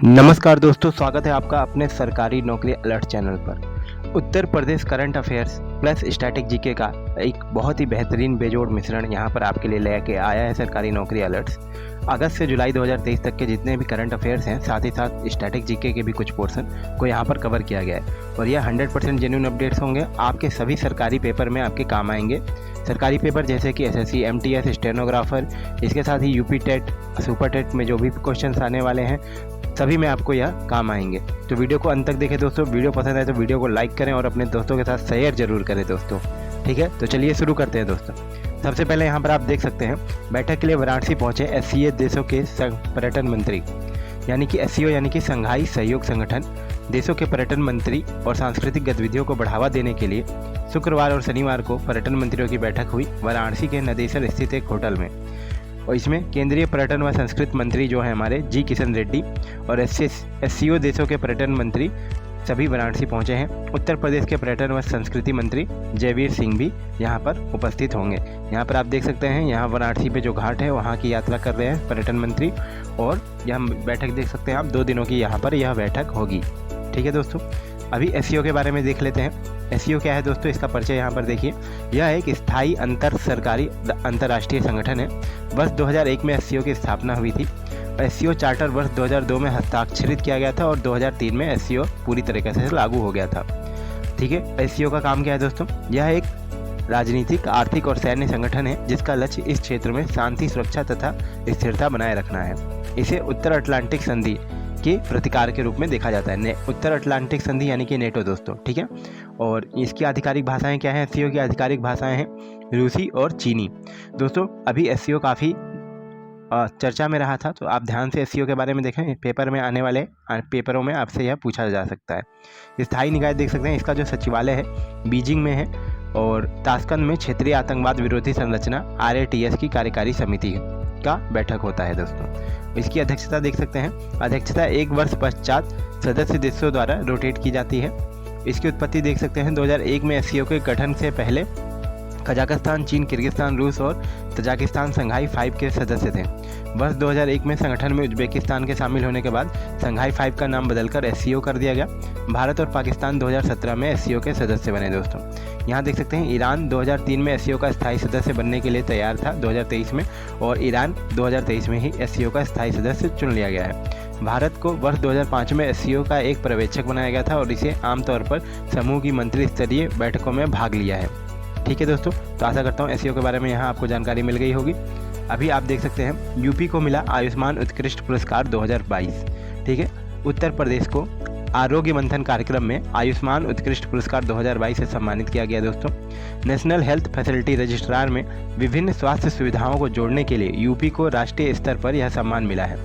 नमस्कार दोस्तों, स्वागत है आपका अपने सरकारी नौकरी अलर्ट चैनल पर। Uttar Pradesh current affairs plus static GK का एक बहुत ही बेहतरीन बेजोड़ मिश्रण यहाँ पर आपके लिए लेके आया है सरकारी नौकरी अलर्ट्स। अगस्त से जुलाई 2023 तक के जितने भी करंट अफेयर्स हैं, साथ ही साथ स्टैटिक जीके के भी कुछ पोर्शन को यहाँ पर कवर किया गया है और यह 100% जेन्युइन अपडेट्स होंगे। आपके सभी सरकारी पेपर में आपके काम आएंगे। सरकारी पेपर जैसे कि एसएससी, एमटीएस, स्टेनोग्राफर, इसके साथ ही यूपी टेट, सुपर टेट में जो भी क्वेश्चन आने वाले हैं सभी में आपको यह काम आएंगे। तो वीडियो को अंत तक देखें दोस्तों। वीडियो पसंद आए तो वीडियो को लाइक करें और अपने दोस्तों के साथ शेयर जरूर करें दोस्तों। ठीक है, तो चलिए शुरू करते हैं दोस्तों। सबसे पहले यहाँ पर आप देख सकते हैं, बैठक के लिए वाराणसी पहुंचे एससीओ देशों के पर्यटन मंत्री, यानी कि एससीओ यानी कि संघाई सहयोग संगठन देशों के पर्यटन मंत्री और सांस्कृतिक गतिविधियों को बढ़ावा देने के लिए शुक्रवार और शनिवार को पर्यटन मंत्रियों की बैठक हुई वाराणसी के नदेसर स्थित एक होटल में। और इसमें केंद्रीय पर्यटन व संस्कृति मंत्री जो है हमारे जी किशन रेड्डी और एससीओ देशों के पर्यटन मंत्री सभी वाराणसी पहुंचे हैं। उत्तर प्रदेश के पर्यटन व संस्कृति मंत्री जयवीर सिंह भी यहां पर उपस्थित होंगे। यहां पर आप देख सकते हैं, यहां वाराणसी पे जो घाट है वहां की यात्रा कर रहे हैं पर्यटन मंत्री और यह बैठक देख सकते हैं आप, 2 दिनों की यहाँ पर यह बैठक होगी। ठीक है दोस्तों, अभी एससीओ के बारे में देख लेते हैं। एससीओ क्या है दोस्तों, इसका परिचय यहाँ पर देखिए। यह एक स्थायी अंतर सरकारी अंतर्राष्ट्रीय संगठन है। वर्ष 2001 में एससीओ की स्थापना हुई थी। एससीओ चार्टर वर्ष 2002 में हस्ताक्षरित किया गया था और 2003 में एससीओ पूरी तरीके से लागू हो गया था। ठीक है, एससीओ का काम क्या है दोस्तों, यह एक राजनीतिक, आर्थिक और सैन्य संगठन है जिसका लक्ष्य इस क्षेत्र में शांति, सुरक्षा तथा स्थिरता बनाए रखना है। इसे उत्तर अटलांटिक संधि के प्रतिकार के रूप में देखा जाता है। उत्तर अटलांटिक संधि यानी कि नेटो दोस्तों। ठीक है, और इसकी आधिकारिक भाषाएं क्या हैं? एससीओ की आधिकारिक भाषाएं हैं रूसी और चीनी। दोस्तों अभी एससीओ काफ़ी चर्चा में रहा था, तो आप ध्यान से एससीओ के बारे में देखें। पेपर में आने वाले पेपरों में आपसे यह पूछा जा सकता है। स्थायी निकाय देख सकते हैं, इसका जो सचिवालय है बीजिंग में है और ताशकंद में क्षेत्रीय आतंकवाद विरोधी संरचना RATS की कार्यकारी समिति का बैठक होता है दोस्तों। इसकी अध्यक्षता देख सकते हैं, अध्यक्षता 1 वर्ष पश्चात सदस्य देशों द्वारा रोटेट की जाती है। इसकी उत्पत्ति देख सकते हैं, 2001 में एससीओ के गठन से पहले कजाकिस्तान, चीन, किर्गिस्तान, रूस और तजाकिस्तान संघाई 5 के सदस्य थे। वर्ष 2001 में संगठन में उज्बेकिस्तान के शामिल होने के बाद संघाई 5 का नाम बदलकर एससीओ कर दिया गया। भारत और पाकिस्तान 2017 में एससीओ के सदस्य बने दोस्तों। यहाँ देख सकते हैं, ईरान 2003 में एससीओ का स्थायी सदस्य बनने के लिए तैयार था 2023 में, और ईरान 2023 में ही एससीओ का स्थायी सदस्य चुन लिया गया है। भारत को वर्ष 2005 में एससीओ का एक पर्यवेक्षक बनाया गया था और इसे आमतौर पर समूह की मंत्री स्तरीय बैठकों में भाग लिया है। ठीक है दोस्तों, तो आशा करता हूँ एससीओ के बारे में यहाँ आपको जानकारी मिल गई होगी। अभी आप देख सकते हैं, यूपी को मिला आयुष्मान उत्कृष्ट पुरस्कार 2022। ठीक है, उत्तर प्रदेश को आरोग्य मंथन कार्यक्रम में आयुष्मान उत्कृष्ट पुरस्कार 2022 से सम्मानित किया गया दोस्तों। नेशनल हेल्थ फैसिलिटी रजिस्ट्रार में विभिन्न स्वास्थ्य सुविधाओं को जोड़ने के लिए यूपी को राष्ट्रीय स्तर पर यह सम्मान मिला है।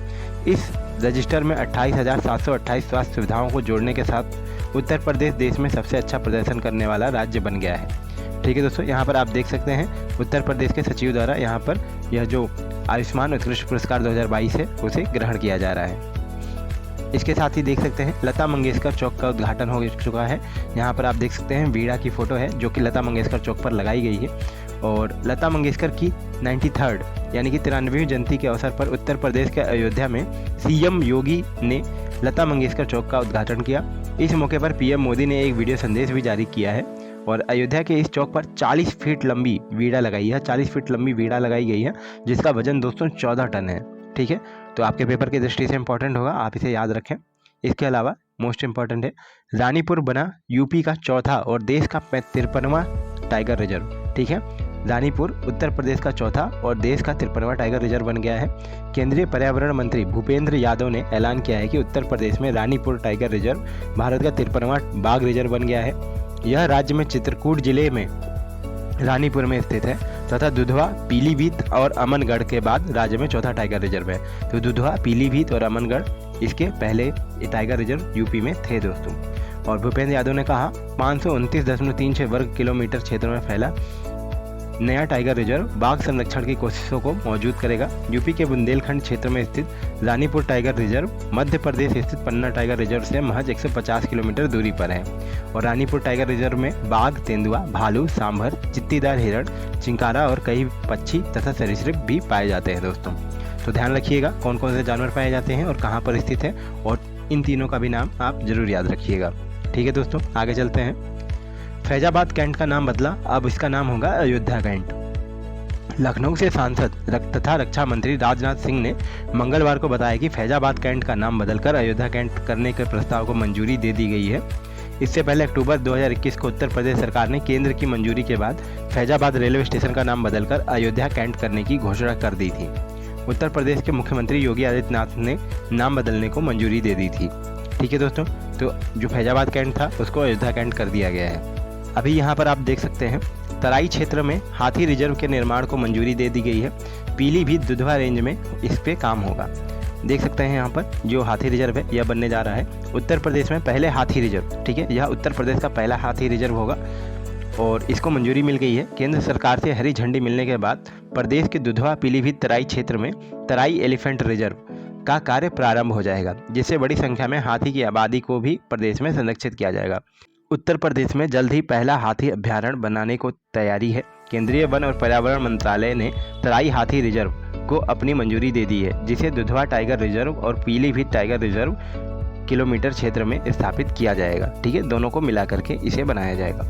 इस रजिस्टर में 28,728 स्वास्थ्य सुविधाओं को जोड़ने के साथ उत्तर प्रदेश देश में सबसे अच्छा प्रदर्शन करने वाला राज्य बन गया है। ठीक है दोस्तों, यहाँ पर आप देख सकते हैं, उत्तर प्रदेश के सचिव द्वारा यहाँ पर यह जो आयुष्मान उत्कृष्ट पुरस्कार 2022 है उसे ग्रहण किया जा रहा है। इसके साथ ही देख सकते हैं, लता मंगेशकर चौक का उद्घाटन हो चुका है। यहाँ पर आप देख सकते हैं, वीणा की फ़ोटो है जो कि लता मंगेशकर चौक पर लगाई गई है और लता मंगेशकर की 93rd यानी कि 93वीं जयंती के अवसर पर उत्तर प्रदेश के अयोध्या में सीएम योगी ने लता मंगेशकर चौक का उद्घाटन किया। इस मौके पर पीएम मोदी ने एक वीडियो संदेश भी जारी किया है और अयोध्या के इस चौक पर 40 फीट लंबी वीणा लगाई है। 40 फीट लंबी वीणा लगाई गई है जिसका वजन दोस्तों 14 टन है। ठीक है, तो आपके पेपर की दृष्टि से इंपॉर्टेंट होगा, आप इसे याद रखें। इसके अलावा मोस्ट इंपॉर्टेंट है, रानीपुर बना यूपी का चौथा और देश का 53वां टाइगर रिजर्व। ठीक है, रानीपुर उत्तर प्रदेश का चौथा और देश का 53वां टाइगर रिजर्व बन गया है। केंद्रीय पर्यावरण मंत्री भूपेंद्र यादव ने ऐलान किया है कि उत्तर प्रदेश में रानीपुर टाइगर रिजर्व भारत का 53वां बाघ रिजर्व बन गया है। यह राज्य में चित्रकूट जिले में रानीपुर में स्थित है तथा दुधवा, पीलीभीत और अमनगढ़ के बाद राज्य में चौथा टाइगर रिजर्व है। तो दुधवा, पीलीभीत और अमनगढ़ इसके पहले टाइगर रिजर्व यूपी में थे दोस्तों। और भूपेंद्र यादव ने कहा, 529.36 वर्ग किलोमीटर क्षेत्र में फैला नया टाइगर रिजर्व बाघ संरक्षण की कोशिशों को मौजूद करेगा। यूपी के बुंदेलखंड क्षेत्र में स्थित रानीपुर टाइगर रिजर्व मध्य प्रदेश स्थित पन्ना टाइगर रिजर्व से महज 150 किलोमीटर दूरी पर है और रानीपुर टाइगर रिजर्व में बाघ, तेंदुआ, भालू, सांभर, चित्तीदार हिरण, चिंकारा और कई पक्षी तथा सरीसृप भी पाए जाते हैं दोस्तों। तो ध्यान रखिएगा कौन कौन से जानवर पाए जाते हैं और कहाँ पर स्थित है, और इन तीनों का भी नाम आप जरूर याद रखिएगा। ठीक है दोस्तों, आगे चलते हैं। फैजाबाद कैंट का नाम बदला, अब इसका नाम होगा अयोध्या कैंट। लखनऊ से सांसद तथा रक्षा मंत्री राजनाथ सिंह ने मंगलवार को बताया कि फैजाबाद कैंट का नाम बदलकर अयोध्या कैंट करने के प्रस्ताव को मंजूरी दे दी गई है। इससे पहले अक्टूबर 2021 को उत्तर प्रदेश सरकार ने केंद्र की मंजूरी के बाद फैजाबाद रेलवे स्टेशन का नाम बदलकर अयोध्या कैंट करने की घोषणा कर दी थी। उत्तर प्रदेश के मुख्यमंत्री योगी आदित्यनाथ ने नाम बदलने को मंजूरी दे दी थी। ठीक है दोस्तों, तो जो फैजाबाद कैंट था उसको अयोध्या कैंट कर दिया गया है। अभी यहाँ पर आप देख सकते हैं तराई क्षेत्र में हाथी रिजर्व के निर्माण को मंजूरी दे दी गई है। पीलीभीत दुधवा रेंज में इस पे काम होगा। देख सकते हैं यहाँ पर जो हाथी रिजर्व है यह बनने जा रहा है उत्तर प्रदेश में पहले हाथी रिजर्व। ठीक है, यह उत्तर प्रदेश का पहला हाथी रिजर्व होगा और इसको मंजूरी मिल गई है। केंद्र सरकार से हरी झंडी मिलने के बाद प्रदेश के दुधवा पीलीभीत तराई क्षेत्र में तराई एलिफेंट रिजर्व का कार्य प्रारंभ हो जाएगा, जिससे बड़ी संख्या में हाथी की आबादी को भी प्रदेश में संरक्षित किया जाएगा। उत्तर प्रदेश में जल्द ही पहला हाथी अभ्यारण्य बनाने को तैयारी है। केंद्रीय वन और पर्यावरण मंत्रालय ने तराई हाथी रिजर्व को अपनी मंजूरी दे दी है, जिसे दुधवा टाइगर रिजर्व और पीलीभीत टाइगर रिजर्व किलोमीटर क्षेत्र में स्थापित किया जाएगा। ठीक है, दोनों को मिला करके इसे बनाया जाएगा।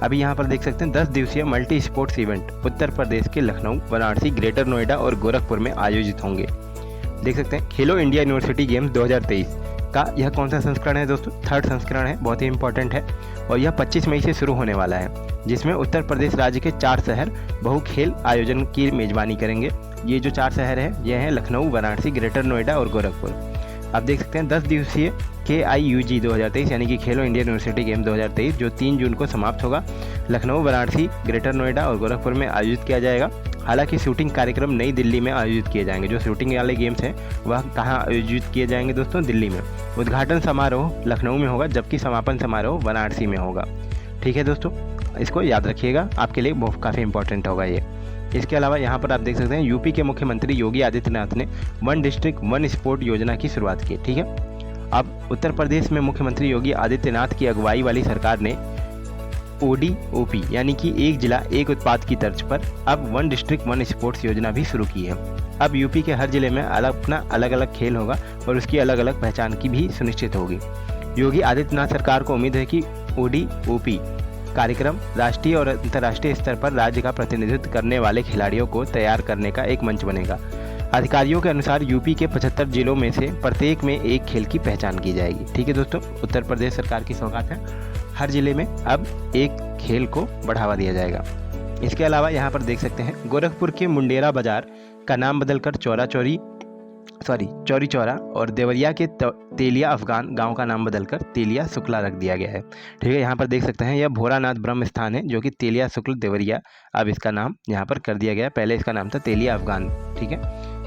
अभी यहाँ पर देख सकते हैं 10 दिवसीय multi sports event Uttar Pradesh के लखनऊ, वाराणसी, ग्रेटर नोएडा और गोरखपुर में आयोजित होंगे। देख सकते हैं खेलो इंडिया यूनिवर्सिटी गेम्स 2023 का यह कौन सा संस्करण है दोस्तों? 3rd संस्करण है, बहुत ही इंपॉर्टेंट है और यह 25 मई से शुरू होने वाला है, जिसमें उत्तर प्रदेश राज्य के 4 शहर बहु खेल आयोजन की मेजबानी करेंगे। ये जो 4 शहर हैं ये हैं लखनऊ, वाराणसी, ग्रेटर नोएडा और गोरखपुर। आप देख सकते हैं 10 दिवसीय KIUG 2023 यानी कि खेलो इंडिया यूनिवर्सिटी गेम 2023 जो 3 जून को समाप्त होगा, लखनऊ, वाराणसी, ग्रेटर नोएडा और गोरखपुर में आयोजित किया जाएगा। हालांकि शूटिंग कार्यक्रम नई दिल्ली में आयोजित किए जाएंगे। जो शूटिंग वाले गेम्स हैं वह कहाँ आयोजित किए जाएंगे दोस्तों? दिल्ली में। उद्घाटन समारोह लखनऊ में होगा, जबकि समापन समारोह वाराणसी में होगा। ठीक है दोस्तों, इसको याद रखिएगा, आपके लिए बहुत काफ़ी इंपॉर्टेंट होगा ये। इसके अलावा यहाँ पर आप देख सकते हैं यूपी के मुख्यमंत्री योगी आदित्यनाथ ने 1 डिस्ट्रिक्ट 1 स्पोर्ट योजना की शुरुआत की। ठीक है, अब उत्तर प्रदेश में मुख्यमंत्री योगी आदित्यनाथ की अगुवाई वाली सरकार ने ODOP यानी कि एक जिला एक उत्पाद की तर्ज पर अब 1 डिस्ट्रिक्ट 1 स्पोर्ट्स योजना भी शुरू की है। अब यूपी के हर जिले में अपना अलग अलग खेल होगा और उसकी अलग अलग पहचान की भी सुनिश्चित होगी। योगी आदित्यनाथ सरकार को उम्मीद है कि ODOP कार्यक्रम राष्ट्रीय और अंतर्राष्ट्रीय स्तर पर राज्य का प्रतिनिधित्व करने वाले खिलाड़ियों को तैयार करने का एक मंच बनेगा। अधिकारियों के अनुसार यूपी के 75 जिलों में से प्रत्येक में एक खेल की पहचान की जाएगी। ठीक है दोस्तों, उत्तर प्रदेश सरकार की सौगात है, हर जिले में अब एक खेल को बढ़ावा दिया जाएगा। इसके अलावा यहाँ पर देख सकते हैं गोरखपुर के मुंडेरा बाजार का नाम बदलकर चौरी चौरा और देवरिया के तेलिया अफगान गांव का नाम बदलकर तेलिया शुक्ला रख दिया गया है। ठीक है, यहाँ पर देख सकते हैं यह भोरानाथ ब्रह्म स्थान है जो कि तेलिया शुक्ल देवरिया, अब इसका नाम यहाँ पर कर दिया गया है। पहले इसका नाम था तेलिया अफगान। ठीक है,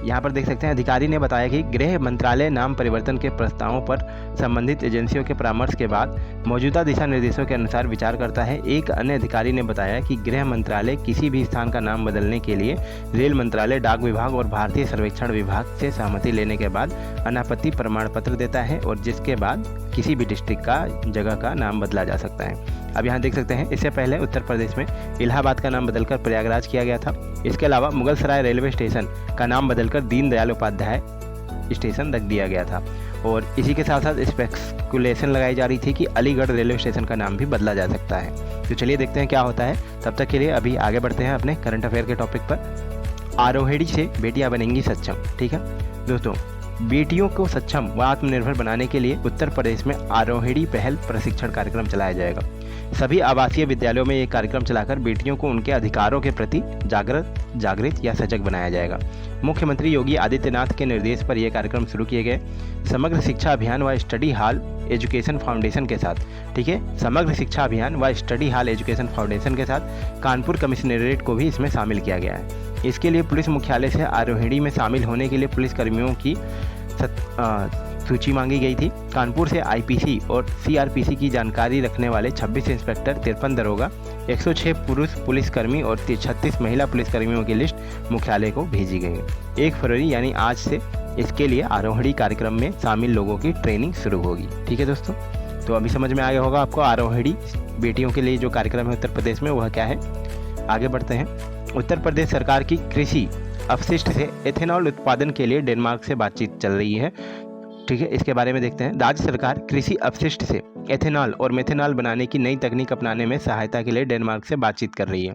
यहाँ पर देख सकते हैं अधिकारी ने बताया कि गृह मंत्रालय नाम परिवर्तन के प्रस्तावों पर संबंधित एजेंसियों के परामर्श के बाद मौजूदा दिशा निर्देशों के अनुसार विचार करता है। एक अन्य अधिकारी ने बताया कि गृह मंत्रालय किसी भी स्थान का नाम बदलने के लिए रेल मंत्रालय, डाक विभाग और भारतीय सर्वेक्षण विभाग से सहमति लेने के बाद अनापत्ति प्रमाण पत्र देता है और जिसके बाद किसी भी डिस्ट्रिक्ट का जगह का नाम बदला जा सकता है। अब यहाँ देख सकते हैं इससे पहले उत्तर प्रदेश में इलाहाबाद का नाम बदलकर प्रयागराज किया गया था। इसके अलावा मुगलसराय रेलवे स्टेशन का नाम बदलकर दीनदयाल उपाध्याय स्टेशन रख दिया गया था और इसी के साथ साथ स्पेकुलेशन लगाई जा रही थी कि अलीगढ़ रेलवे स्टेशन का नाम भी बदला जा सकता है। तो चलिए देखते हैं क्या होता है। तब तक के लिए अभी आगे बढ़ते हैं अपने करंट अफेयर के टॉपिक पर। आरोहिणी से बेटियां बनेंगी सक्षम। ठीक है दोस्तों, बेटियों को सक्षम व आत्मनिर्भर बनाने के लिए उत्तर प्रदेश में आरोहिणी पहल प्रशिक्षण कार्यक्रम चलाया जाएगा। सभी आवासीय विद्यालयों में ये कार्यक्रम चलाकर बेटियों को उनके अधिकारों के प्रति जागृत या सजग बनाया जाएगा। मुख्यमंत्री योगी आदित्यनाथ के निर्देश पर यह कार्यक्रम शुरू किए गए। समग्र शिक्षा अभियान व स्टडी हॉल एजुकेशन फाउंडेशन के साथ, ठीक है, समग्र शिक्षा अभियान व स्टडी हॉल एजुकेशन फाउंडेशन के साथ कानपुर कमिश्नरेट को भी इसमें शामिल किया गया है। इसके लिए पुलिस मुख्यालय से आरोहिणी में शामिल होने के लिए पुलिस कर्मियों की सूची मांगी गई थी। कानपुर से IPC और CRPC की जानकारी रखने वाले 26 इंस्पेक्टर, 53 दरोगा, 106 पुरुष पुलिसकर्मी और 36 महिला पुलिसकर्मियों की लिस्ट मुख्यालय को भेजी गई। 1 फरवरी यानी आज से इसके लिए आरोहिणी कार्यक्रम में शामिल लोगों की ट्रेनिंग शुरू होगी। ठीक है दोस्तों, तो अभी समझ में आ गया होगा आपको आरोहिणी बेटियों के लिए जो कार्यक्रम है उत्तर प्रदेश में वह क्या है। आगे बढ़ते हैं। उत्तर प्रदेश सरकार की कृषि अपशिष्ट से एथेनॉल उत्पादन के लिए डेनमार्क से बातचीत चल रही है। ठीक है, इसके बारे में देखते हैं। राज्य सरकार कृषि अपशिष्ट से एथेनॉल और मेथेनॉल बनाने की नई तकनीक अपनाने में सहायता के लिए डेनमार्क से बातचीत कर रही है।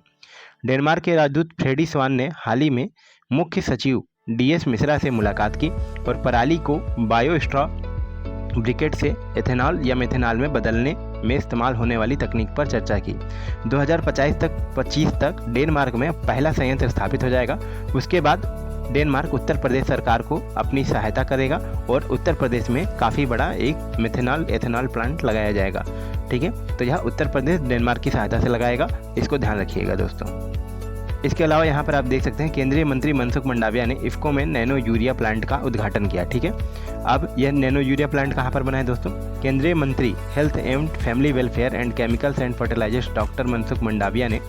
डेनमार्क के राजदूत फ्रेडी स्वान ने हाल ही में मुख्य सचिव DS मिश्रा से मुलाकात की और पराली को बायोस्ट्रॉ ब्रिकेट से एथेनॉल या मेथेनॉल में बदलने में इस्तेमाल होने वाली तकनीक पर चर्चा की। 2025 तक डेनमार्क में पहला संयंत्र स्थापित हो जाएगा। उसके बाद डेनमार्क उत्तर प्रदेश सरकार को अपनी सहायता करेगा और उत्तर प्रदेश में काफ़ी बड़ा एक मेथेनॉल एथेनॉल प्लांट लगाया जाएगा। ठीक है, तो यह उत्तर प्रदेश डेनमार्क की सहायता से लगाएगा, इसको ध्यान रखिएगा दोस्तों। इसके अलावा यहाँ पर आप देख सकते हैं केंद्रीय मंत्री मनसुख मंडाविया ने इफ्को में नैनो यूरिया प्लांट का उद्घाटन किया। ठीक है, अब यह नैनो यूरिया प्लांट कहाँ पर बना है दोस्तों? केंद्रीय मंत्री health and family welfare and chemicals and fertilisers doctor Mansukh Mandaviya ने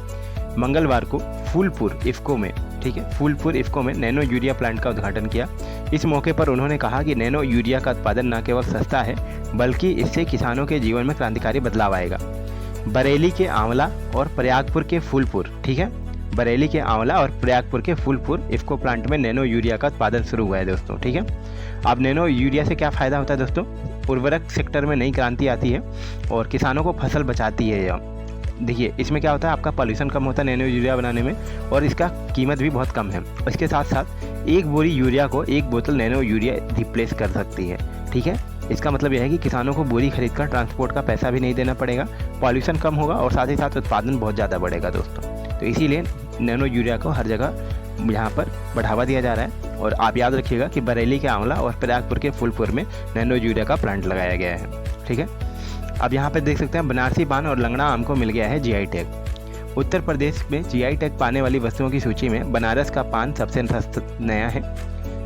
मंगलवार को फूलपुर इफ्को में, ठीक है, फूलपुर इफ्को में नैनो यूरिया प्लांट का उद्घाटन किया। इस मौके पर उन्होंने कहा कि नैनो यूरिया का उत्पादन न केवल सस्ता है बल्कि इससे किसानों के जीवन में क्रांतिकारी बदलाव आएगा। बरेली के आंवला और प्रयागपुर के फूलपुर, ठीक है, बरेली के आंवला और प्रयागपुर के फूलपुर इफ्को प्लांट में नैनो यूरिया का उत्पादन शुरू हुआ है दोस्तों। ठीक है, अब नैनो यूरिया से क्या फ़ायदा होता है दोस्तों? उर्वरक सेक्टर में नई क्रांति आती है और किसानों को फसल बचाती है। यह देखिए, इसमें क्या होता है, आपका पॉल्यूशन कम होता है नैनो यूरिया बनाने में और इसका कीमत भी बहुत कम है। इसके साथ साथ एक बोरी यूरिया को एक बोतल नैनो यूरिया रिप्लेस कर सकती है। ठीक है, इसका मतलब यह है कि किसानों को बोरी खरीद कर ट्रांसपोर्ट का पैसा भी नहीं देना पड़ेगा, पॉल्यूशन कम होगा और साथ ही साथ उत्पादन बहुत ज़्यादा बढ़ेगा दोस्तों। तो इसीलिए नैनो यूरिया को हर जगह यहाँ पर बढ़ावा दिया जा रहा है। और आप याद रखिएगा कि बरेली के आंवला और प्रयागपुर के फूलपुर में नैनो यूरिया का प्लांट लगाया गया है। ठीक है, अब यहाँ पर देख सकते हैं बनारसी पान और लंगड़ा आम को मिल गया है GI टैग। उत्तर प्रदेश में GI टैग पाने वाली वस्तुओं की सूची में बनारस का पान सबसे नया है।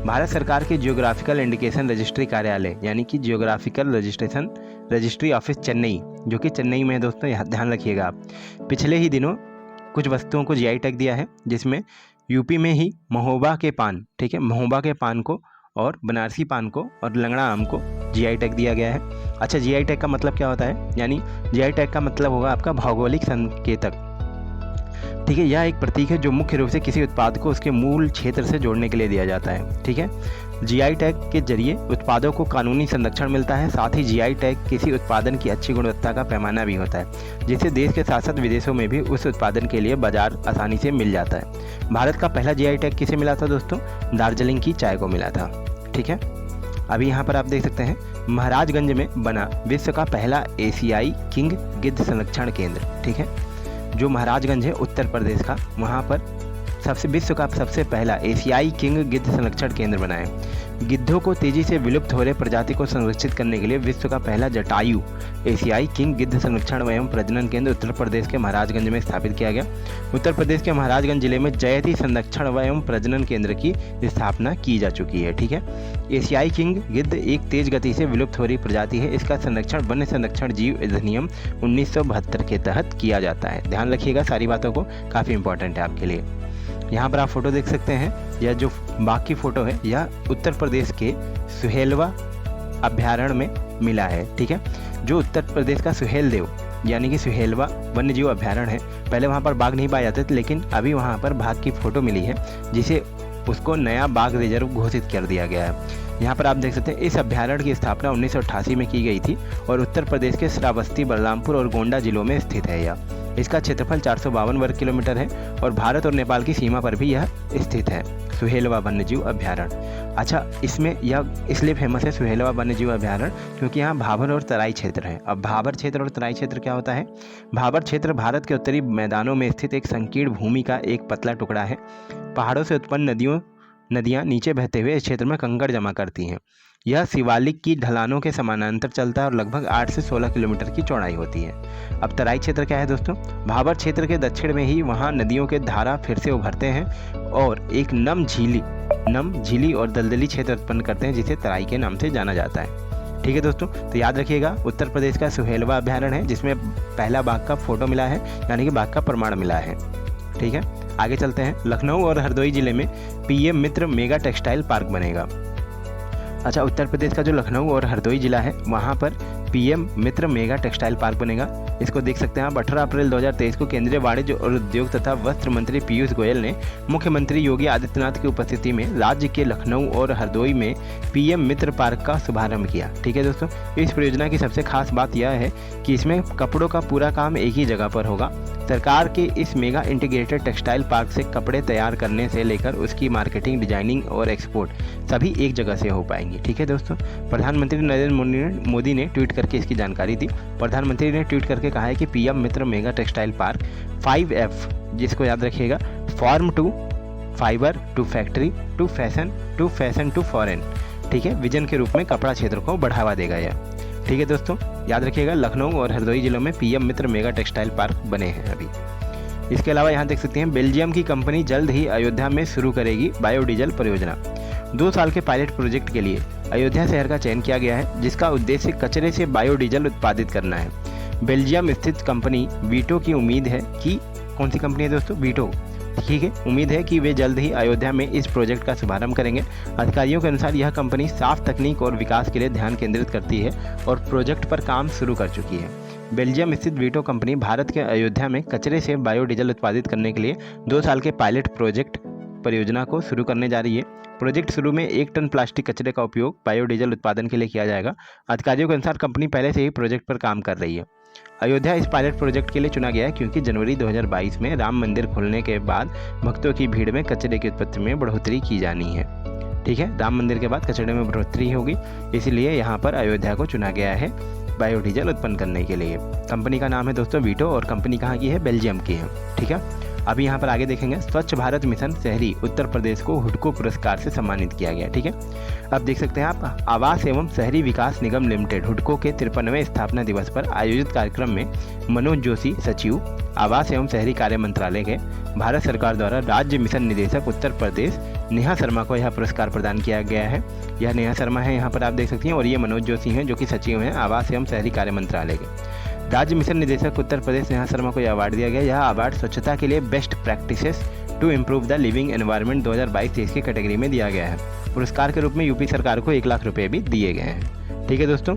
भारत सरकार के जियोग्राफिकल इंडिकेशन रजिस्ट्री कार्यालय यानी कि जियोग्राफिकल रजिस्ट्री ऑफिस चेन्नई, जो कि चेन्नई में है दोस्तों, यहाँ ध्यान रखिएगा आप, पिछले ही दिनों कुछ वस्तुओं को GI टैग दिया है, जिसमें यूपी में ही महोबा के पान, ठीक है, महोबा के पान को और बनारसी पान को और लंगड़ा आम को GI टैग दिया गया है। अच्छा, GI टैग का मतलब क्या होता है? यानी GI टैग का मतलब होगा आपका भौगोलिक संकेतक। ठीक है, यह एक प्रतीक है जो मुख्य रूप से किसी उत्पाद को उसके मूल क्षेत्र से जोड़ने के लिए दिया जाता है। ठीक है, GI टैग के जरिए उत्पादों को कानूनी संरक्षण मिलता है। साथ ही GI टैग किसी उत्पादन की अच्छी गुणवत्ता का पैमाना भी होता है, जिससे देश के साथ साथ विदेशों में भी उस उत्पादन के लिए बाजार आसानी से मिल जाता है। भारत का पहला GI टैग किसे मिला था दोस्तों? दार्जिलिंग की चाय को मिला था। ठीक है, अभी यहाँ पर आप देख सकते हैं महाराजगंज में बना विश्व का पहला एशियाई किंग गिद्ध संरक्षण केंद्र। ठीक है, जो महाराजगंज है उत्तर प्रदेश का, वहाँ पर विश्व का सबसे पहला एशियाई किंग गिद्ध संरक्षण केंद्र बना है। गिद्धों को तेजी से विलुप्त हो रहे प्रजाति को संरक्षित करने के लिए विश्व का पहला जटायु एशियाई किंग गिद्ध संरक्षण एवं प्रजनन केंद्र उत्तर प्रदेश के महाराजगंज में स्थापित किया गया। उत्तर प्रदेश के महाराजगंज जिले में जयति संरक्षण एवं प्रजनन केंद्र की स्थापना की जा चुकी है। ठीक है, एशियाई किंग गिद्ध एक तेज गति से विलुप्त हो रही प्रजाति है। इसका संरक्षण वन्य संरक्षण जीव अधिनियम 1972 के तहत किया जाता है। ध्यान रखिएगा सारी बातों को, काफ़ी इंपॉर्टेंट है आपके लिए। यहाँ पर आप फोटो देख सकते हैं, यह जो बाघ की फोटो है यह उत्तर प्रदेश के सुहेलवा अभ्यारण्य में मिला है। ठीक है, जो उत्तर प्रदेश का सुहेलदेव यानी कि सुहेलवा वन्यजीव अभ्यारण्य है। पहले वहाँ पर बाघ नहीं पाए जाते थे, लेकिन अभी वहाँ पर बाघ की फोटो मिली है, जिसे उसको नया बाघ रिजर्व घोषित कर दिया गया है। यहाँ पर आप देख सकते हैं इस अभ्यारण्य की स्थापना 1988 में की गई थी और उत्तर प्रदेश के श्रावस्ती, बलरामपुर और गोंडा जिलों में स्थित है। यह इसका क्षेत्रफल 452 वर्ग किलोमीटर है और भारत और नेपाल की सीमा पर भी यह स्थित है, सुहेलवा वन्यजीव अभ्यारण्य। अच्छा, इसमें यह इसलिए फेमस है सुहेलवा वन्यजीव अभ्यारण्य क्योंकि यहाँ भाबर और तराई क्षेत्र है। अब भाबर क्षेत्र और तराई क्षेत्र क्या होता है? भाबर क्षेत्र भारत के उत्तरी मैदानों में स्थित एक संकीर्ण भूमि का एक पतला टुकड़ा है। पहाड़ों से उत्पन्न नदियाँ नीचे बहते हुए इस क्षेत्र में कंकड़ जमा करती हैं। यह शिवालिक की ढलानों के समानांतर चलता है और लगभग 8 से 16 किलोमीटर की चौड़ाई होती है। अब तराई क्षेत्र क्या है दोस्तों? भाबर क्षेत्र के दक्षिण में ही वहाँ नदियों के धारा फिर से उभरते हैं और एक नम झीली और दलदली क्षेत्र उत्पन्न करते हैं, जिसे तराई के नाम से जाना जाता है। ठीक है दोस्तों, तो याद रखिएगा उत्तर प्रदेश का सुहेलवा अभ्यारण्य है, जिसमें पहला बाघ का फोटो मिला है, यानी कि बाघ का प्रमाण मिला है। ठीक है, आगे चलते हैं। लखनऊ और हरदोई जिले में PM मित्र मेगा टेक्सटाइल पार्क बनेगा। अच्छा, उत्तर प्रदेश का जो लखनऊ और हरदोई जिला है वहाँ पर PM Mitra mega textile park बनेगा। इसको देख सकते हैं आप। 18 अप्रैल 2023 को केंद्रीय वाणिज्य और उद्योग तथा वस्त्र मंत्री पीयूष गोयल ने मुख्यमंत्री योगी आदित्यनाथ की उपस्थिति में राज्य के लखनऊ और हरदोई में पीएम मित्र पार्क का शुभारंभ किया। ठीक है दोस्तों, इस परियोजना की सबसे खास बात यह है कि इसमें कपड़ों का पूरा काम एक ही जगह पर होगा। सरकार के इस मेगा इंटीग्रेटेड टेक्सटाइल पार्क से कपड़े तैयार करने से लेकर उसकी मार्केटिंग, डिजाइनिंग और एक्सपोर्ट सभी एक जगह से हो पाएंगी। ठीक है दोस्तों, प्रधानमंत्री नरेंद्र मोदी ने ट्वीट करके इसकी जानकारी दी। प्रधानमंत्री ने ट्वीट करके कहा है कि PM Mitra mega textile park 5F, जिसको याद रखिएगा, farm to fibre to factory to fashion to foreign, ठीक है, विजन के रूप में कपड़ा क्षेत्र को बढ़ावा देगा यह। ठीक है दोस्तों, याद रखिएगा, लखनऊ और हरदोई जिलों में PM Mitra mega textile park बने हैं अभी। इसके अलावा यहाँ देख सकते हैं, बेल्जियम की कंपनी जल्द ही अयोध्या में शुरू करेगी बायोडीजल परियोजना। 2 साल के पायलट प्रोजेक्ट के लिए अयोध्या शहर का चयन किया गया है, जिसका उद्देश्य कचरे से बायोडीजल उत्पादित करना है। बेल्जियम स्थित कंपनी वीटो की उम्मीद है कि, कौन सी कंपनी है दोस्तों? वीटो, ठीक है, उम्मीद है कि वे जल्द ही अयोध्या में इस प्रोजेक्ट का शुभारंभ करेंगे। अधिकारियों के अनुसार यह कंपनी साफ तकनीक और विकास के लिए ध्यान केंद्रित करती है और प्रोजेक्ट पर काम शुरू कर चुकी है। बेल्जियम स्थित वीटो कंपनी भारत के अयोध्या में कचरे से बायोडीजल उत्पादित करने के लिए 2 साल के पायलट प्रोजेक्ट परियोजना को शुरू करने जा रही है। प्रोजेक्ट शुरू में 1 टन प्लास्टिक कचरे का उपयोग बायोडीजल उत्पादन के लिए किया जाएगा। अधिकारियों के अनुसार कंपनी पहले से ही प्रोजेक्ट पर काम कर रही है। अयोध्या इस पायलट प्रोजेक्ट के लिए चुना गया है क्योंकि जनवरी 2022 में राम मंदिर खुलने के बाद भक्तों की भीड़ में कचरे की उत्पत्ति में बढ़ोतरी की जानी है। ठीक है, राम मंदिर के बाद कचरे में बढ़ोतरी होगी, इसलिए यहाँ पर अयोध्या को चुना गया है बायोडीजल उत्पन्न करने के लिए। कंपनी का नाम है दोस्तों वीटो और कंपनी कहाँ की है? बेल्जियम की है। ठीक है, अभी यहाँ पर आगे देखेंगे, स्वच्छ भारत मिशन शहरी उत्तर प्रदेश को हुडको पुरस्कार से सम्मानित किया गया। ठीक है, अब देख सकते हैं आप, आवास एवं शहरी विकास निगम लिमिटेड हुडको के 53वें स्थापना दिवस पर आयोजित कार्यक्रम में मनोज जोशी, सचिव आवास एवं शहरी कार्य मंत्रालय के, भारत सरकार द्वारा राज्य मिशन निदेशक उत्तर प्रदेश नेहा शर्मा को यह पुरस्कार प्रदान किया गया है। यह नेहा शर्मा है, यहाँ पर आप देख सकती हैं, और ये मनोज जोशी हैं जो कि सचिव हैं आवास एवं शहरी कार्य मंत्रालय के। राज्य मिशन निदेशक उत्तर प्रदेश नेहा शर्मा को यह अवार्ड दिया गया। यह अवार्ड स्वच्छता के लिए best practices to improve the living environment 2022-23 की कैटेगरी में दिया गया है। पुरस्कार के रूप में यूपी सरकार को 1 लाख रुपए भी दिए गए हैं। ठीक है दोस्तों,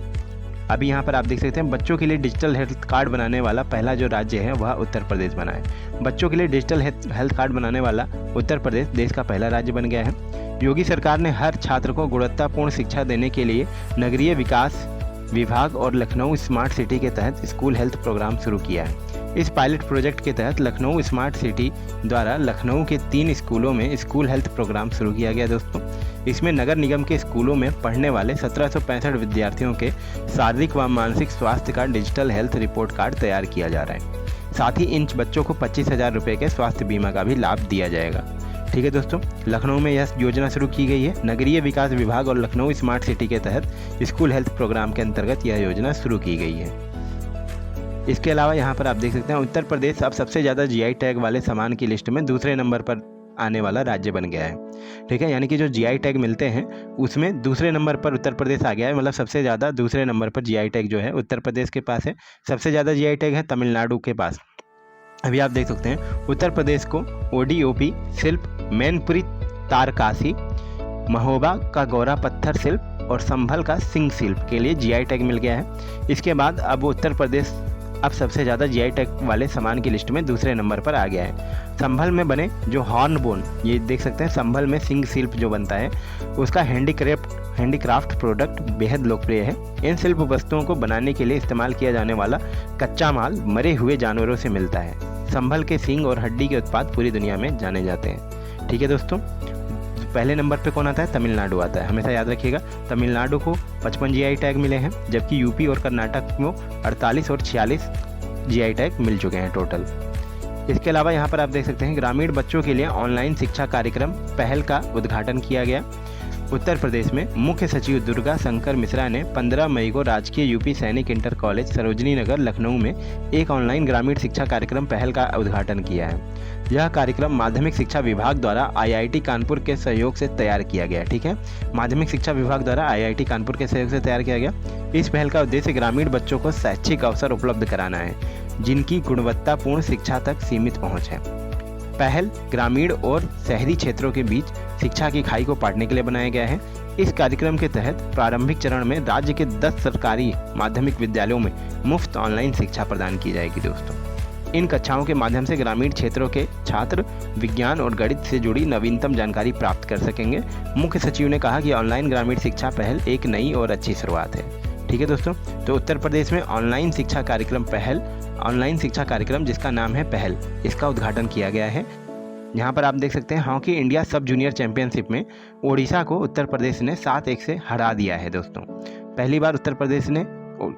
अभी यहाँ पर आप देख सकते हैं, बच्चों के लिए डिजिटल हेल्थ कार्ड बनाने वाला पहला जो राज्य है वह उत्तर प्रदेश बना है। बच्चों के लिए डिजिटल हेल्थ कार्ड बनाने वाला उत्तर प्रदेश देश का पहला राज्य बन गया है। योगी सरकार ने हर छात्र को गुणवत्तापूर्ण शिक्षा देने के लिए नगरीय विकास विभाग और लखनऊ स्मार्ट सिटी के तहत स्कूल हेल्थ प्रोग्राम शुरू किया है। इस पायलट प्रोजेक्ट के तहत लखनऊ स्मार्ट सिटी द्वारा लखनऊ के 3 स्कूलों में स्कूल हेल्थ प्रोग्राम शुरू किया गया दोस्तों। इसमें नगर निगम के स्कूलों में पढ़ने वाले 1765 विद्यार्थियों के शारीरिक व मानसिक स्वास्थ्य का डिजिटल हेल्थ रिपोर्ट कार्ड तैयार किया जा रहा है। साथ ही इन बच्चों को 25,000 रुपये के स्वास्थ्य बीमा का भी लाभ दिया जाएगा। ठीक है दोस्तों, लखनऊ में यह योजना शुरू की गई है। नगरीय विकास विभाग और लखनऊ स्मार्ट सिटी के तहत स्कूल हेल्थ प्रोग्राम के अंतर्गत यह योजना शुरू की गई है। इसके अलावा यहाँ पर आप देख सकते हैं, उत्तर प्रदेश अब सबसे ज़्यादा जीआई टैग वाले सामान की लिस्ट में दूसरे नंबर पर आने वाला राज्य बन गया है। ठीक है, यानी कि जो जीआई टैग मिलते हैं उसमें दूसरे नंबर पर उत्तर प्रदेश आ गया है। मतलब सबसे ज़्यादा दूसरे नंबर पर जीआई टैग जो है उत्तर प्रदेश के पास है। सबसे ज़्यादा जीआई टैग है तमिलनाडु के पास। अभी आप देख सकते हैं, उत्तर प्रदेश को ओडीओपी शिल्प, मैनपुरी तारकासी, महोबा का गौरा पत्थर शिल्प और संभल का सिंह शिल्प के लिए जीआई टैग मिल गया है। इसके बाद अब उत्तर प्रदेश अब सबसे ज़्यादा जीआई टैग वाले सामान की लिस्ट में दूसरे नंबर पर आ गया है। संभल में बने जो हॉर्न बोन, ये देख सकते हैं, संभल में सिंह शिल्प जो बनता है उसका हैंडीक्राफ्ट प्रोडक्ट बेहद लोकप्रिय है। इन शिल्प वस्तुओं को बनाने के लिए इस्तेमाल किया जाने वाला कच्चा माल मरे हुए जानवरों से मिलता है। संभल के सींग और हड्डी के उत्पाद पूरी दुनिया में जाने जाते हैं। ठीक है दोस्तों, पहले नंबर पे कौन आता है? तमिलनाडु आता है। हमेशा याद रखिएगा, तमिलनाडु को 55 जीआई टैग मिले हैं, जबकि यूपी और कर्नाटक को 48 और 46 जीआई टैग मिल चुके हैं टोटल। इसके अलावा यहाँ पर आप देख सकते हैं, ग्रामीण बच्चों के लिए ऑनलाइन शिक्षा कार्यक्रम पहल का उद्घाटन किया गया। उत्तर प्रदेश में मुख्य सचिव दुर्गा शंकर मिश्रा ने 15 मई को राजकीय यूपी सैनिक इंटर कॉलेज सरोजनी नगर लखनऊ में एक ऑनलाइन ग्रामीण शिक्षा कार्यक्रम पहल का उद्घाटन किया है। यह कार्यक्रम माध्यमिक शिक्षा विभाग द्वारा आईआईटी कानपुर के सहयोग से तैयार किया गया। ठीक है, माध्यमिक शिक्षा विभाग द्वारा आईआईटी कानपुर के सहयोग से तैयार किया गया। इस पहल का उद्देश्य ग्रामीण बच्चों को शैक्षिक अवसर उपलब्ध कराना है जिनकी गुणवत्तापूर्ण शिक्षा तक सीमित पहुँच है। पहल ग्रामीण और शहरी क्षेत्रों के बीच शिक्षा की खाई को पाटने के लिए बनाया गया है। इस कार्यक्रम के तहत प्रारंभिक चरण में राज्य के 10 सरकारी माध्यमिक विद्यालयों में मुफ्त ऑनलाइन शिक्षा प्रदान की जाएगी दोस्तों। इन कक्षाओं के माध्यम से ग्रामीण क्षेत्रों के छात्र विज्ञान और गणित से जुड़ी नवीनतम जानकारी प्राप्त कर सकेंगे। मुख्य सचिव ने कहा कि ऑनलाइन ग्रामीण शिक्षा पहल एक नई और अच्छी शुरुआत है। ठीक है दोस्तों, तो उत्तर प्रदेश में ऑनलाइन शिक्षा कार्यक्रम जिसका नाम है पहल, इसका उद्घाटन किया गया है। यहाँ पर आप देख सकते हैं हॉकी इंडिया सब जूनियर चैंपियनशिप में ओडिशा को उत्तर प्रदेश ने 7-1 से हरा दिया है दोस्तों। पहली बार उत्तर प्रदेश ने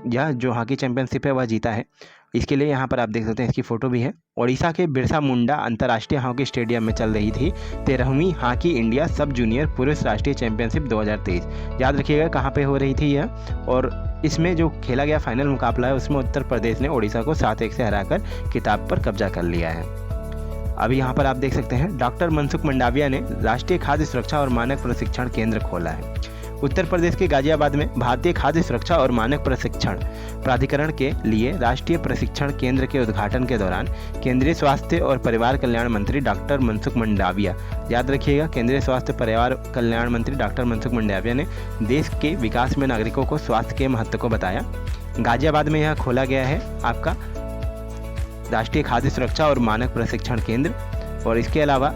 यह जो हॉकी चैंपियनशिप है वह जीता है। इसके लिए यहाँ पर आप देख सकते हैं, इसकी फ़ोटो भी है। ओडिशा के बिरसा मुंडा अंतर्राष्ट्रीय हॉकी स्टेडियम में चल रही थी 13वीं हॉकी इंडिया सब जूनियर पुरुष राष्ट्रीय चैंपियनशिप 2023। याद रखिएगा कहाँ पे हो रही थी यह, और इसमें जो खेला गया फाइनल मुकाबला है उसमें उत्तर प्रदेश ने ओडिशा को 7-1 से हराकर खिताब पर कब्जा कर लिया है। अभी यहाँ पर आप देख सकते हैं डॉक्टर मनसुख मंडाविया ने राष्ट्रीय खाद्य सुरक्षा और मानक प्रशिक्षण केंद्र खोला है। उत्तर प्रदेश के गाजियाबाद में भारतीय खाद्य सुरक्षा और मानक प्रशिक्षण प्राधिकरण के लिए राष्ट्रीय प्रशिक्षण केंद्र के उद्घाटन के दौरान केंद्रीय स्वास्थ्य और परिवार कल्याण मंत्री डॉक्टर मनसुख मंडाविया, याद रखिएगा केंद्रीय स्वास्थ्य परिवार कल्याण मंत्री डॉक्टर मनसुख मंडाविया ने देश के विकास में नागरिकों को स्वास्थ्य के महत्व को बताया। गाजियाबाद में यह खोला गया है आपका राष्ट्रीय खाद्य सुरक्षा और मानक प्रशिक्षण केंद्र, और इसके अलावा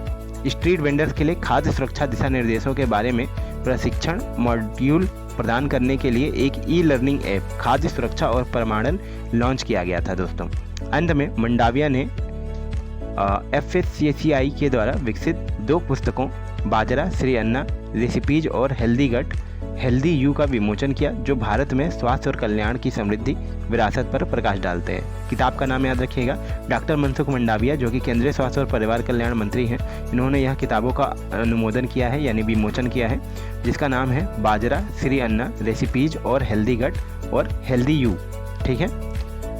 स्ट्रीट वेंडर्स के लिए खाद्य सुरक्षा दिशा निर्देशों के बारे में प्रशिक्षण मॉड्यूल प्रदान करने के लिए एक ई-लर्निंग ऐप खाद्य सुरक्षा और प्रमाणन लॉन्च किया गया था दोस्तों। अंत में मंडाविया ने FSCCI के द्वारा विकसित 2 पुस्तकों बाजरा श्री अन्ना रेसिपीज और हेल्दी यू का विमोचन किया, जो भारत में स्वास्थ्य और कल्याण की समृद्धि विरासत पर प्रकाश डालते हैं। किताब का नाम याद रखिएगा, डॉक्टर मनसुख मंडाविया जो कि केंद्रीय स्वास्थ्य और परिवार कल्याण मंत्री हैं, इन्होंने यह किताबों का अनुमोदन किया है यानी विमोचन किया है, जिसका नाम है बाजरा श्री अन्ना रेसिपीज और हेल्दी यू। ठीक है,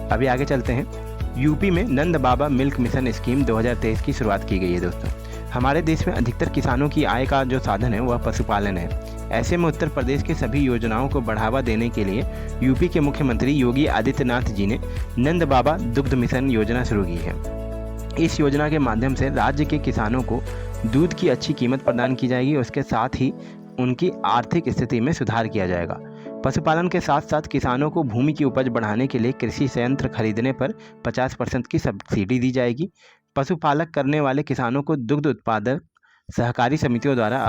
अभी आगे चलते हैं। यूपी में नंद बाबा मिल्क मिशन स्कीम 2023 की शुरुआत की गई है दोस्तों। हमारे देश में अधिकतर किसानों की आय का जो साधन है वह पशुपालन है। ऐसे में उत्तर प्रदेश की सभी योजनाओं को बढ़ावा देने के लिए यूपी के मुख्यमंत्री योगी आदित्यनाथ जी ने नंद बाबा दुग्ध मिशन योजना शुरू की है। इस योजना के माध्यम से राज्य के किसानों को दूध की अच्छी कीमत प्रदान की जाएगी, उसके साथ ही उनकी आर्थिक स्थिति में सुधार किया जाएगा। पशुपालन के साथ साथ किसानों को भूमि की उपज बढ़ाने के लिए कृषि संयंत्र खरीदने पर 50% की सब्सिडी दी जाएगी। पशुपालक करने वाले किसानों को दुग्ध उत्पादक सहकारी समितियों द्वारा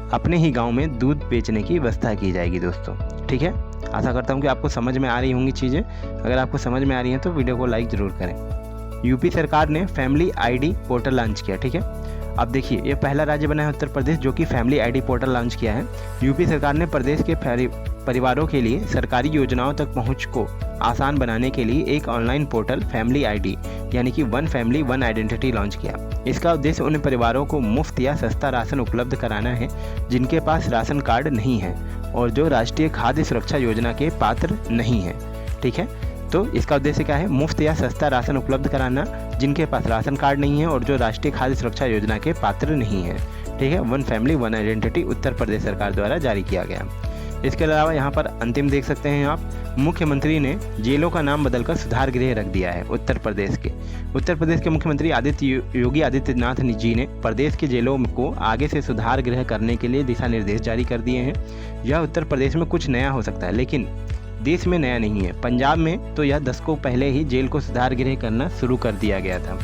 अपने ही गांव में दूध बेचने की व्यवस्था की जाएगी दोस्तों। ठीक है, आशा करता हूं कि आपको समझ में आ रही होंगी चीज़ें। अगर आपको समझ में आ रही हैं तो वीडियो को लाइक ज़रूर करें। यूपी सरकार ने फैमिली ID पोर्टल लॉन्च किया। ठीक है, अब देखिए ये पहला राज्य बना है उत्तर प्रदेश जो कि फैमिली ID पोर्टल लॉन्च किया है। यूपी सरकार ने प्रदेश के परिवारों के लिए सरकारी योजनाओं तक पहुंच को आसान बनाने के लिए एक ऑनलाइन पोर्टल फैमिली ID यानी कि one family one identity launch किया। इसका उद्देश्य उन परिवारों को मुफ्त या सस्ता राशन उपलब्ध कराना है जिनके पास राशन कार्ड नहीं है और जो राष्ट्रीय खाद्य सुरक्षा योजना के पात्र नहीं है। ठीक है, तो इसका उद्देश्य क्या है? मुफ्त या सस्ता राशन उपलब्ध कराना जिनके पास राशन कार्ड नहीं है और जो राष्ट्रीय खाद्य सुरक्षा योजना के पात्र नहीं है। ठीक है, one family one identity Uttar Pradesh सरकार द्वारा जारी किया गया। इसके अलावा यहाँ पर अंतिम देख सकते हैं आप, मुख्यमंत्री ने जेलों का नाम बदलकर सुधार गृह रख दिया है। उत्तर प्रदेश के मुख्यमंत्री योगी आदित्यनाथ जी ने प्रदेश के जेलों को आगे से सुधार गृह करने के लिए दिशा निर्देश जारी कर दिए हैं। यह उत्तर प्रदेश में कुछ नया हो सकता है लेकिन देश में नया नहीं है। पंजाब में तो यह दशकों पहले ही जेल को सुधार गृह करना शुरू कर दिया गया था।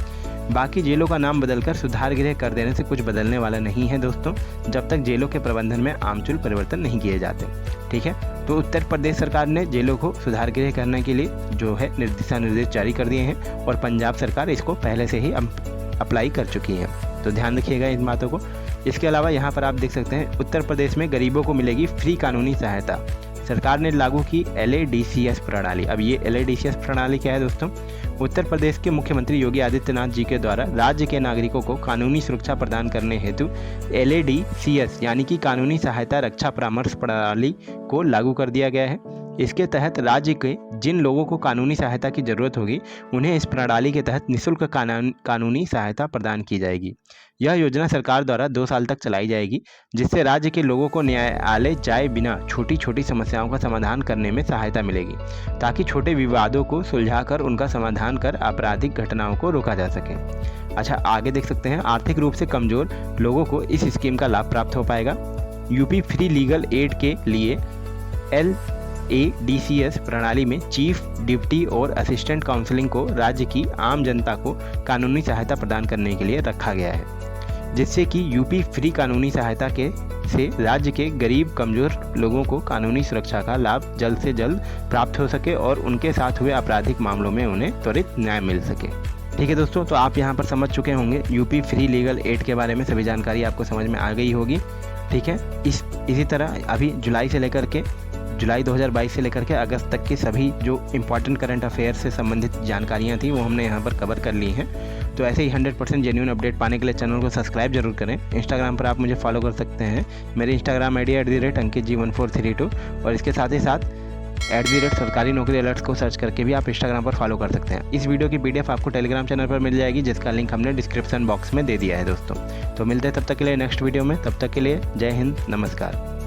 बाकी जेलों का नाम बदलकर सुधार गृह कर देने से कुछ बदलने वाला नहीं है दोस्तों, जब तक जेलों के प्रबंधन में आमूल परिवर्तन नहीं किए जाते। ठीक है, तो उत्तर प्रदेश सरकार ने जेलों को सुधार गृह करने के लिए जो है दिशा निर्देश जारी कर दिए हैं और पंजाब सरकार इसको पहले से ही अप्लाई कर चुकी है, तो ध्यान रखिएगा इन बातों को। इसके अलावा यहाँ पर आप देख सकते हैं उत्तर प्रदेश में गरीबों को मिलेगी फ्री कानूनी सहायता। सरकार ने लागू की LADCS प्रणाली। अब ये LADCS प्रणाली क्या है दोस्तों? उत्तर प्रदेश के मुख्यमंत्री योगी आदित्यनाथ जी के द्वारा राज्य के नागरिकों को कानूनी सुरक्षा प्रदान करने हेतु LADCS यानी कि कानूनी सहायता रक्षा परामर्श प्रणाली को लागू कर दिया गया है। इसके तहत राज्य के जिन लोगों को कानूनी सहायता की जरूरत होगी उन्हें इस प्रणाली के तहत निःशुल्क कानूनी सहायता प्रदान की जाएगी। यह योजना सरकार द्वारा 2 साल तक चलाई जाएगी, जिससे राज्य के लोगों को न्यायालय जाए बिना छोटी छोटी समस्याओं का समाधान करने में सहायता मिलेगी, ताकि छोटे विवादों को सुलझाकर उनका समाधान कर आपराधिक घटनाओं को रोका जा सके। अच्छा, आगे देख सकते हैं आर्थिक रूप से कमजोर लोगों को इस स्कीम का लाभ प्राप्त हो पाएगा। यूपी फ्री लीगल एड के लिए LADCS प्रणाली में चीफ, डिप्टी और असिस्टेंट काउंसलिंग को राज्य की आम जनता को कानूनी सहायता प्रदान करने के लिए रखा गया है, जिससे कि यूपी फ्री कानूनी सहायता से राज्य के गरीब कमज़ोर लोगों को कानूनी सुरक्षा का लाभ जल्द से जल्द प्राप्त हो सके और उनके साथ हुए आपराधिक मामलों में उन्हें त्वरित न्याय मिल सके। ठीक है दोस्तों, तो आप यहाँ पर समझ चुके होंगे यूपी फ्री लीगल एड के बारे में सभी जानकारी आपको समझ में आ गई होगी। ठीक है, इसी तरह अभी जुलाई 2022 से लेकर के अगस्त तक की सभी जो इम्पॉर्टेंट करंट अफेयर्स से संबंधित जानकारियाँ थी वो हमने यहाँ पर कवर कर ली हैं। तो ऐसे ही 100% जेन्युइन अपडेट पाने के लिए चैनल को सब्सक्राइब जरूर करें। इंस्टाग्राम पर आप मुझे फॉलो कर सकते हैं, मेरी इंस्टाग्राम ID @ankitji1432 और इसके साथ ही साथ @सरकारी नौकरी अलर्ट्स को सर्च करके भी आप इंस्टाग्राम पर फॉलो कर सकते हैं। इस वीडियो की PDF आपको टेलीग्राम चैनल पर मिल जाएगी, जिसका लिंक हमने डिस्क्रिप्शन बॉक्स में दे दिया है दोस्तों। तो मिलते हैं तब तक के लिए नेक्स्ट वीडियो में, तब तक के लिए जय हिंद, नमस्कार।